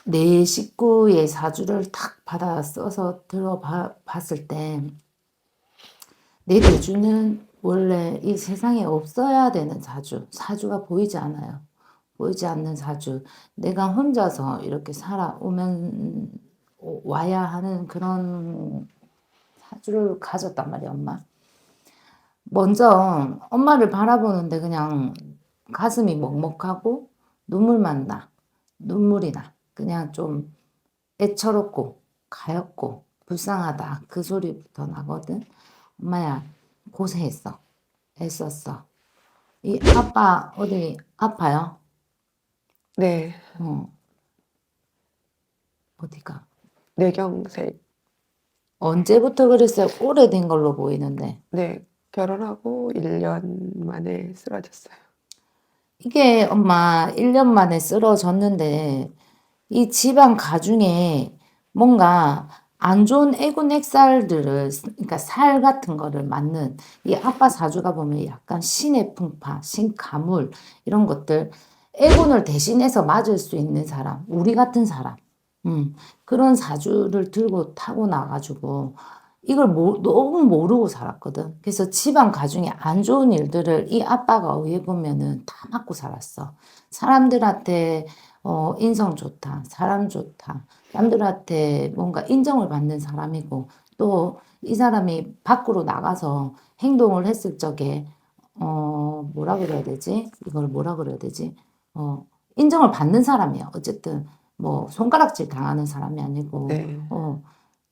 내 식구의 사주를 탁 받아 써서 들어봤을 때, 내 대주는 원래 이 세상에 없어야 되는 사주가 보이지 않아요. 보이지 않는 사주. 내가 혼자서 이렇게 와야 하는 그런 사주를 가졌단 말이야, 엄마. 먼저 엄마를 바라보는데 그냥 가슴이 먹먹하고 눈물만 나. 눈물이 나. 그냥 좀 애처롭고 가엾고 불쌍하다. 그 소리부터 나거든. 엄마야, 고생했어. 애썼어. 이 아빠 어디 아파요? 네, 어, 어디가? 뇌경색. 언제부터 그랬어요? 오래된 걸로 보이는데. 네, 결혼하고 1년 만에 쓰러졌어요. 이게 엄마 1년 만에 쓰러졌는데 이 집안 가중에 뭔가 안 좋은 애군 액살들을, 그러니까 살 같은 거를 맞는 이 아빠 사주가 보면 약간 신의 풍파, 신가물 이런 것들, 애군을 대신해서 맞을 수 있는 사람, 우리 같은 사람, 그런 사주를 들고 타고 나가지고 이걸 너무 모르고 살았거든. 그래서 집안 가중에 안 좋은 일들을 이 아빠가 의해 보면은 다 맞고 살았어. 사람들한테 인성 좋다, 사람 좋다, 남들한테 뭔가 인정을 받는 사람이고, 또 이 사람이 밖으로 나가서 행동을 했을 적에, 뭐라 그래야 되지? 이걸 뭐라 그래야 되지? 인정을 받는 사람이야. 어쨌든, 뭐, 손가락질 당하는 사람이 아니고, 네,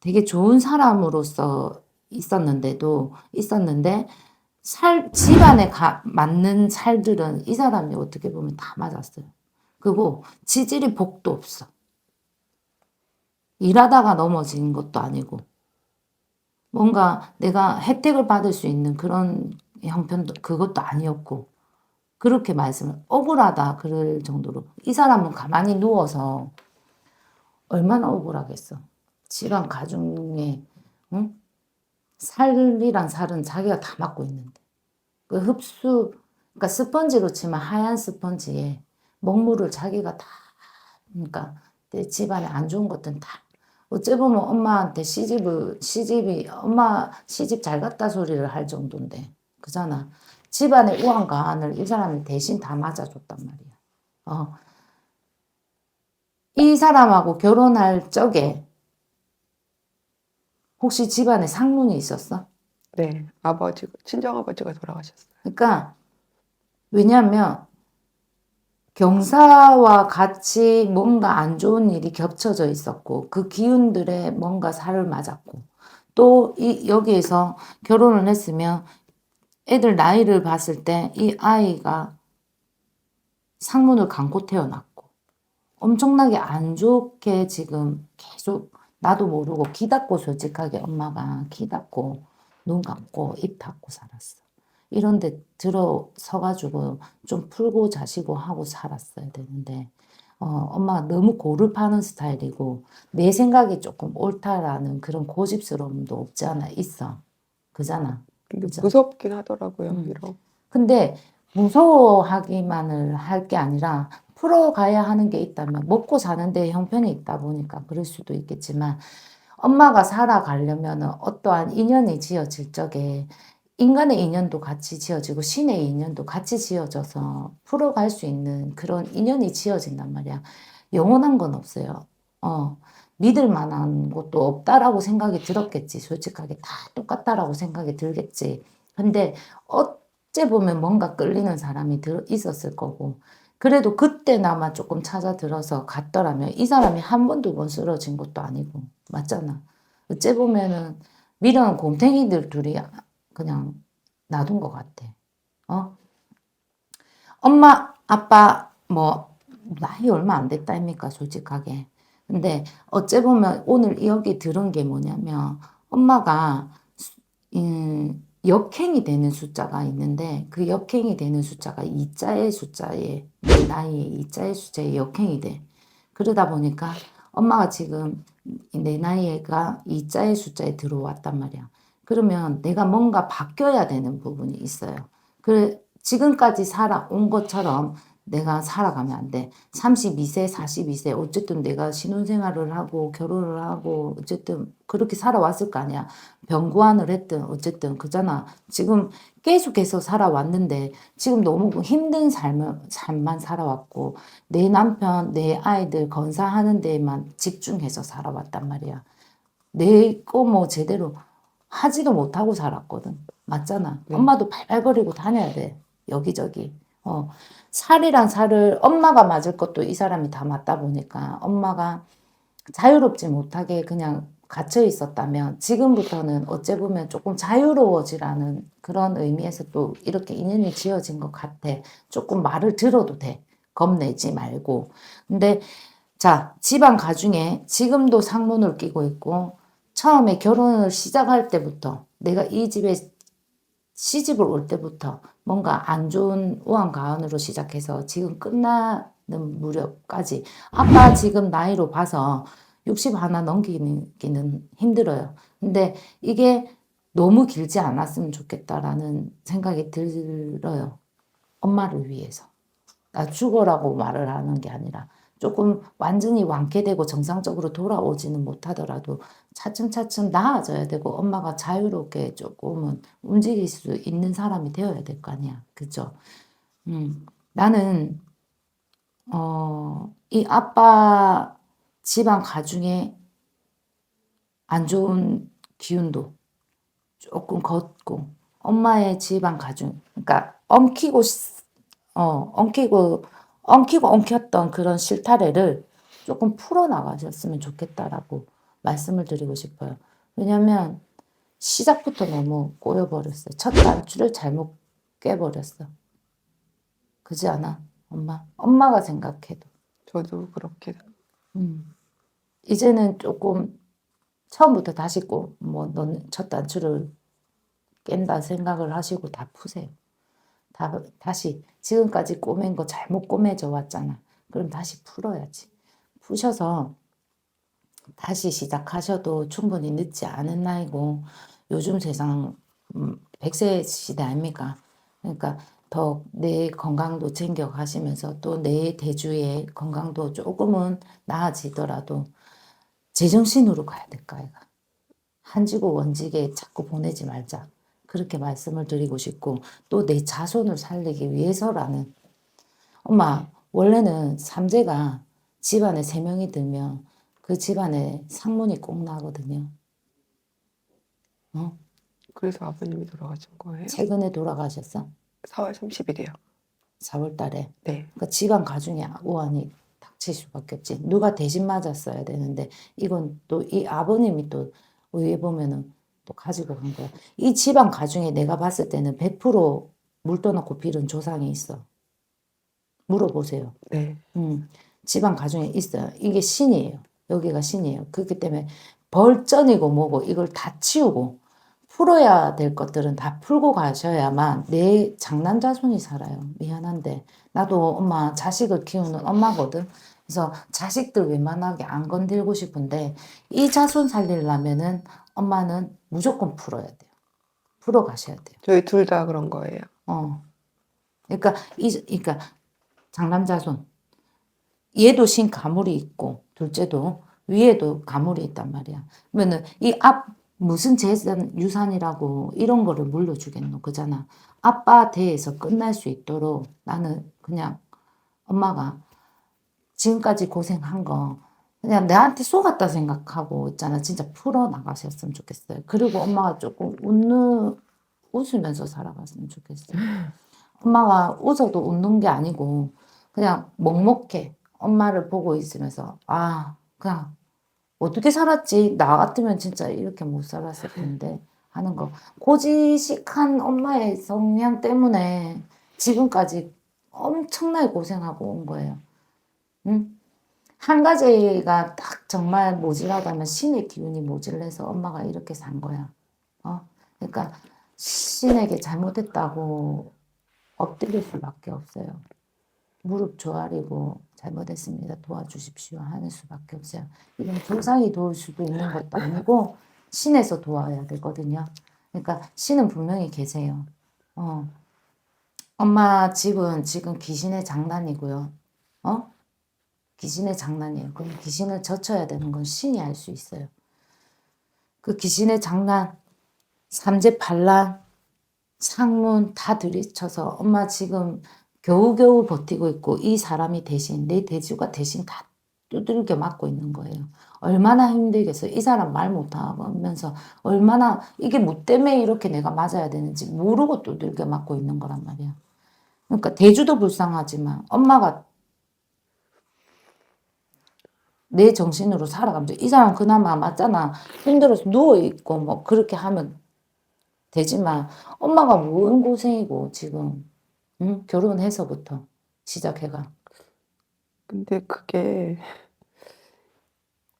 되게 좋은 사람으로서 있었는데, 집안에 맞는 살들은 이 사람이 어떻게 보면 다 맞았어요. 그리고 지질이 복도 없어. 일하다가 넘어진 것도 아니고, 뭔가 내가 혜택을 받을 수 있는 그런 형편도, 그것도 아니었고, 그렇게 억울하다, 그럴 정도로. 이 사람은 가만히 누워서 얼마나 억울하겠어. 집안 가중에, 응? 살이란 살은 자기가 다 맡고 있는데. 그러니까 스펀지로 치면 하얀 스펀지에 먹물을 자기가 다, 그러니까 내 집안에 안 좋은 것들은 다. 어째 보면 엄마한테 엄마 시집 잘 갔다 소리를 할 정도인데, 그잖아. 집안의 우환가환을 이 사람이 대신 다 맞아줬단 말이야. 어. 이 사람하고 결혼할 적에 혹시 집안에 상문이 있었어? 네, 친정아버지가 돌아가셨어요. 그러니까, 왜냐면, 경사와 같이 뭔가 안 좋은 일이 겹쳐져 있었고, 그 기운들에 뭔가 살을 맞았고, 또 여기에서 결혼을 했으면 애들 나이를 봤을 때 이 아이가 상문을 감고 태어났고, 엄청나게 안 좋게 지금 계속 나도 모르고 기 닫고 솔직하게 엄마가 기 닫고 눈 감고 입 닫고 살았어. 이런 데 들어서가지고 좀 풀고 자시고 하고 살았어야 되는데, 엄마가 너무 고를 파는 스타일이고, 내 생각이 조금 옳다라는 그런 고집스러움도 없지 않아 있어. 그잖아. 근데 그죠? 무섭긴 하더라고요, 음. 이런. 근데 무서워하기만을 할 게 아니라 풀어가야 하는 게 있다면 먹고 사는데 형편이 있다 보니까 그럴 수도 있겠지만 엄마가 살아가려면 어떠한 인연이 지어질 적에 인간의 인연도 같이 지어지고 신의 인연도 같이 지어져서 풀어갈 수 있는 그런 인연이 지어진단 말이야. 영원한 건 없어요. 어, 믿을 만한 것도 없다라고 생각이 들었겠지. 솔직하게 다 똑같다라고 생각이 들겠지. 근데 어째 보면 뭔가 끌리는 사람이 있었을 거고. 그래도 그때나마 조금 찾아들어서 갔더라면 이 사람이 한 번, 두 번 쓰러진 것도 아니고. 맞잖아. 어째 보면은 미련 곰탱이들 둘이 그냥 놔둔 것 같아. 어? 엄마, 아빠, 뭐, 나이 얼마 안 됐다입니까, 솔직하게. 근데 어째 보면 오늘 여기 들은 게 뭐냐면 엄마가 역행이 되는 숫자가 있는데 그 역행이 되는 숫자가 이자의 숫자에 내 나이에 이자의 숫자에 역행이 돼. 그러다 보니까 엄마가 지금 내 나이가 이자의 숫자에 들어왔단 말이야. 그러면 내가 뭔가 바뀌어야 되는 부분이 있어요. 지금까지 살아온 것처럼 내가 살아가면 안 돼. 32세, 42세 어쨌든 내가 신혼생활을 하고 결혼을 하고 어쨌든 그렇게 살아왔을 거 아니야. 병구안을 했든 어쨌든 그잖아. 지금 계속해서 살아왔는데 지금 너무 힘든 삶만 살아왔고 내 남편, 내 아이들 건사하는 데에만 집중해서 살아왔단 말이야. 내 거 뭐 제대로 하지도 못하고 살았거든. 맞잖아. 네. 엄마도 발발거리고 다녀야 돼. 여기저기. 살이란 살을 엄마가 맞을 것도 이 사람이 다 맞다 보니까 엄마가 자유롭지 못하게 그냥 갇혀 있었다면 지금부터는 어째 보면 조금 자유로워지라는 그런 의미에서 또 이렇게 인연이 지어진 것 같아. 조금 말을 들어도 돼. 겁내지 말고. 근데 자, 집안 가중에 지금도 상문을 끼고 있고 처음에 결혼을 시작할 때부터 내가 이 집에 시집을 올 때부터 뭔가 안 좋은 우한가한으로 시작해서 지금 끝나는 무렵까지 아빠 지금 나이로 봐서 60 하나 넘기기는 힘들어요. 근데 이게 너무 길지 않았으면 좋겠다라는 생각이 들어요. 엄마를 위해서. 나 죽어라고 말을 하는 게 아니라 조금 완전히 완쾌되고 정상적으로 돌아오지는 못하더라도 차츰차츰 나아져야 되고 엄마가 자유롭게 조금은 움직일 수 있는 사람이 되어야 될 거 아니야. 그죠? 나는 이 아빠 집안 가중에 안 좋은 기운도 조금 걷고 엄마의 집안 가중 그러니까 엉키고 엉켰던 그런 실타래를 조금 풀어나가셨으면 좋겠다라고 말씀을 드리고 싶어요. 왜냐면 시작부터 너무 꼬여버렸어요. 첫 단추를 잘못 깨버렸어. 그지 않아? 엄마가 생각해도. 저도 그렇게 이제는 조금 처음부터 다시 너는 첫 단추를 깬다 생각을 하시고 다 푸세요. 다시 지금까지 꼬맨 거 잘못 꼬매져 왔잖아. 그럼 다시 풀어야지. 푸셔서 다시 시작하셔도 충분히 늦지 않은 나이고 요즘 세상 100세 시대 아닙니까? 그러니까 더 내 건강도 챙겨 가시면서 또 내 대주의 건강도 조금은 나아지더라도 제정신으로 가야 될까 아이가. 한지고 원직에 자꾸 보내지 말자. 그렇게 말씀을 드리고 싶고 또 내 자손을 살리기 위해서라는 엄마 원래는 삼재가 집안에 3명이 들면 그 집안에 상문이 꼭 나거든요. 그래서 아버님이 돌아가신 거예요? 최근에 돌아가셨어. 4월 30일이요. 4월 달에. 네. 그러니까 집안 가중에 우환이 닥칠 수밖에 없지. 누가 대신 맞았어야 되는데 이건 또 이 아버님이 또 의회 보면은 또 가지고 간 거야. 이 집안 가중에 내가 봤을 때는 100% 떠놓고 빌은 조상이 있어. 물어보세요. 네. 집안 가중에 있어요. 이게 신이에요. 여기가 신이에요. 그렇기 때문에 벌전이고 뭐고 이걸 다 치우고 풀어야 될 것들은 다 풀고 가셔야만 내 장남자손이 살아요. 미안한데 나도 엄마 자식을 키우는 엄마거든. 그래서 자식들 웬만하게 안 건들고 싶은데 이 자손 살리려면은 엄마는 무조건 풀어야 돼요. 풀어 가셔야 돼요. 저희 둘 다 그런 거예요. 그러니까 장남자손 얘도 신 가물이 있고 둘째도 위에도 가물이 있단 말이야. 그러면은 이 무슨 재산 유산이라고 이런 거를 물려주겠노 그잖아. 아빠 대에서 끝날 수 있도록 나는 그냥 엄마가 지금까지 고생한 거 그냥 내한테 속았다 생각하고 있잖아. 진짜 풀어 나가셨으면 좋겠어요. 그리고 엄마가 조금 웃으면서 살아갔으면 좋겠어요. 엄마가 웃어도 웃는 게 아니고 그냥 먹먹해. 엄마를 보고 있으면서 그냥 어떻게 살았지? 나 같으면 진짜 이렇게 못 살았을 텐데 하는 거. 고지식한 엄마의 성향 때문에 지금까지 엄청나게 고생하고 온 거예요. 응? 한 가지가 딱 정말 모질하다면 신의 기운이 모질래서 엄마가 이렇게 산 거야. 그러니까 신에게 잘못했다고 엎드릴 수밖에 없어요. 무릎 조아리고 잘못했습니다. 도와주십시오 하는 수밖에 없어요. 이건 조상이 도울 수도 있는 것도 아니고 신에서 도와야 되거든요. 그러니까 신은 분명히 계세요. 엄마 집은 지금 귀신의 장난이고요. 어? 귀신의 장난이에요. 그럼 귀신을 젖혀야 되는 건 신이 알 수 있어요. 그 귀신의 장난, 삼재팔란, 상문 다 들이쳐서 엄마 지금 겨우겨우 버티고 있고 이 사람이 대신 내 대주가 대신 다 두들겨 맞고 있는 거예요. 얼마나 힘들겠어요. 이 사람 말 못하면서 얼마나 이게 뭐 때문에 이렇게 내가 맞아야 되는지 모르고 두들겨 맞고 있는 거란 말이야. 그러니까 대주도 불쌍하지만 엄마가 내 정신으로 살아가면서 이 사람 그나마 맞잖아. 힘들어서 누워있고 뭐 그렇게 하면 되지만 엄마가 뭔 고생이고 지금 응? 결혼해서부터 시작해가. 근데 그게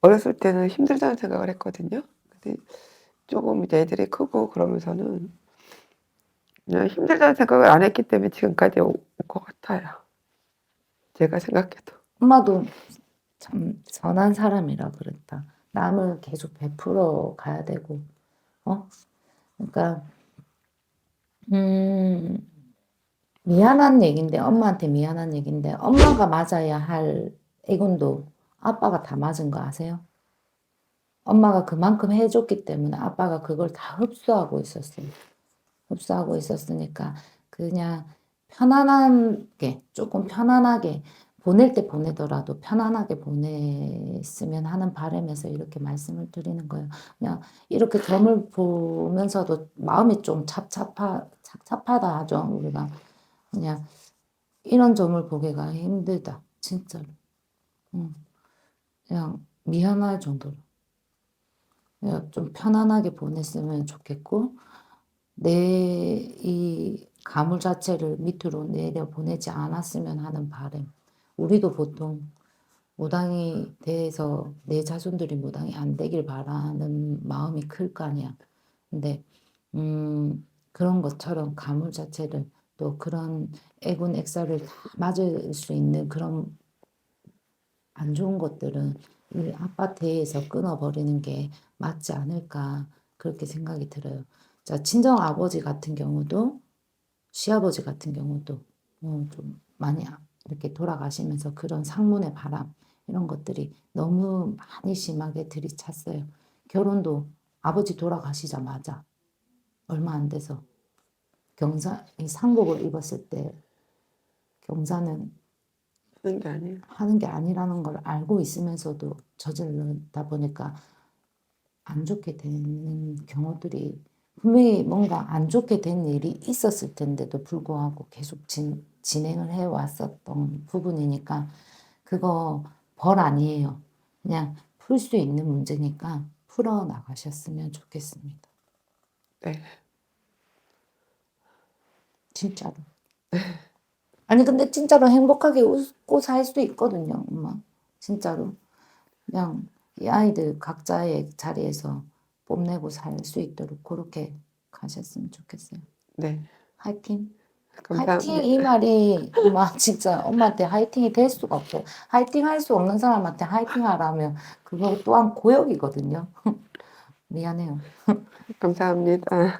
어렸을 때는 힘들다는 생각을 했거든요. 근데 조금 이제 애들이 크고 그러면서는 그냥 힘들다는 생각을 안 했기 때문에 지금까지 올 것 같아요. 제가 생각해도. 엄마도 참 선한 사람이라 그랬다. 남을 계속 베풀어 가야 되고, 어? 그러니까, 음, 미안한 얘긴데, 엄마한테 미안한 얘긴데, 엄마가 맞아야 할 애군도 아빠가 다 맞은 거 아세요? 엄마가 그만큼 해줬기 때문에 아빠가 그걸 다 흡수하고 있었어요. 흡수하고 있었으니까 그냥 편안하게 조금 편안하게 보낼 때 보내더라도 편안하게 보냈으면 하는 바람에서 이렇게 말씀을 드리는 거예요. 그냥 이렇게 점을 보면서도 마음이 좀 착잡하다 하죠. 우리가 그냥 이런 점을 보기가 힘들다. 진짜로. 응. 그냥 미안할 정도로. 그냥 좀 편안하게 보냈으면 좋겠고 내 이 가물 자체를 밑으로 내려 보내지 않았으면 하는 바람. 우리도 보통 무당이 돼서 내 자손들이 무당이 안 되길 바라는 마음이 클 거 아니야. 근데 그런 것처럼 가물 자체를 또 그런 애군 액사를 다 맞을 수 있는 그런 안 좋은 것들은 이 아파트에서 끊어버리는 게 맞지 않을까 그렇게 생각이 들어요. 자, 친정 아버지 같은 경우도 시아버지 같은 경우도 좀 많이 이렇게 돌아가시면서 그런 상문의 바람 이런 것들이 너무 많이 심하게 들이찼어요. 결혼도 아버지 돌아가시자마자 얼마 안 돼서 이 상복을 입었을 때 경사는 하는 게 아니에요. 하는 게 아니라는 걸 알고 있으면서도 저질르다 보니까 안 좋게 되는 경우들이 분명히 뭔가 안 좋게 된 일이 있었을 텐데도 불구하고 계속 진행을 해 왔었던 부분이니까 그거 벌 아니에요. 그냥 풀 수 있는 문제니까 풀어 나가셨으면 좋겠습니다. 네. 진짜로. 아니 근데 진짜로 행복하게 웃고 살 수 있거든요, 엄마. 진짜로. 그냥 이 아이들 각자의 자리에서 뽐내고 살 수 있도록 그렇게 가셨으면 좋겠어요. 네. 화이팅. 화이팅 이 감사합니다. 말이 엄마 진짜 엄마한테 화이팅이 될 수가 없어. 화이팅 할 수 없는 사람한테 화이팅 하라면 그거 또한 고역이거든요. 미안해요. 감사합니다.